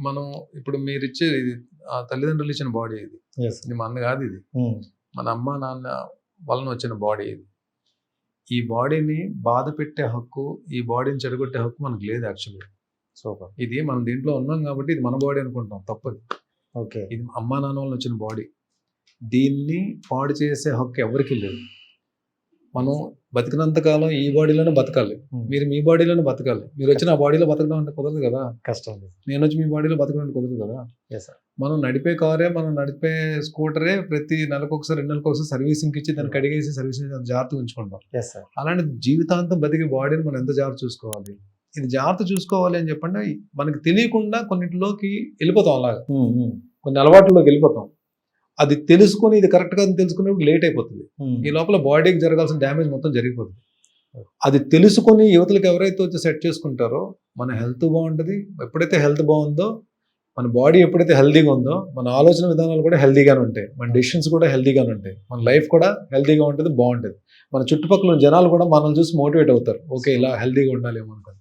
మనం ఇప్పుడు మీరిచ్చే ఇది తల్లిదండ్రులు ఇచ్చిన బాడీ ఇది. యెస్. ఇది మనది కాదు ఇది. మన అమ్మ నాన్న వలన వచ్చిన బాడీ ఇది. ఈ బాడీని బాధ పెట్టే హక్కు, ఈ బాడీని చెడగొట్టే హక్కు మనకు లేదు యాక్చువల్లీ. సూపర్. ఇది మనం దీంట్లో ఉన్నాం కాబట్టి ఇది మన బాడీ అనుకుంటాం, తప్పది. ఓకే. ఇది అమ్మా నాన్న వలన వచ్చిన బాడీ. దీన్ని పాడు చేసే హక్కు ఎవరికి లేదు. మనం బతికినంత కాలం ఈ బాడీలోనే బతకాలి. మీరు మీ బాడీలోనే బతకాలి. మీరు వచ్చిన ఆ బాడీలో బతకడం అంటే కుదరదు కదా. కష్టం. నేను వచ్చి మీ బాడీలో బతకడం అంటే కుదరదు కదా. మనం నడిపే కారే, మనం నడిపే స్కూటరే ప్రతి నెలకు ఒకసారి 2 నెలలకు ఒకసారి సర్వీసింగ్కి ఇచ్చి దాన్ని కడిగేసి సర్వీసింగ్ జాగ్రత్తగా ఉంచుకుంటాం. అలాంటి జీవితాంతం బతికే బాడీని మనం ఎంత జాగ్రత్త చూసుకోవాలి. ఇది జాగ్రత్త చూసుకోవాలి అని చెప్పండి. మనకి తెలియకుండా కొన్నింటిలోకి వెళ్ళిపోతాం. అలాగా కొన్ని అలవాట్లలోకి వెళ్ళిపోతాం. అది తెలుసుకొని ఇది కరెక్ట్గా తెలుసుకునేప్పుడు లేట్ అయిపోతుంది. ఈ లోపల బాడీకి జరగాల్సిన డ్యామేజ్ మొత్తం జరిగిపోతుంది. అది తెలుసుకొని యువతలకు ఎవరైతే వచ్చి సెట్ చేసుకుంటారో మన హెల్త్ బాగుంటుంది. ఎప్పుడైతే హెల్త్ బాగుందో, మన బాడీ ఎప్పుడైతే హెల్తీగా ఉందో, మన ఆలోచన విధానాలు కూడా హెల్తీగానే ఉంటాయి, మన డెసిషన్స్ కూడా హెల్తీగానే ఉంటాయి, మన లైఫ్ కూడా హెల్తీగా ఉంటుంది, బాగుంటుంది. మన చుట్టుపక్కల జనాలు కూడా మనల్ని చూసి మోటివేట్ అవుతారు. ఓకే, ఇలా హెల్తీగా ఉండాలి ఏమో అనుకోని.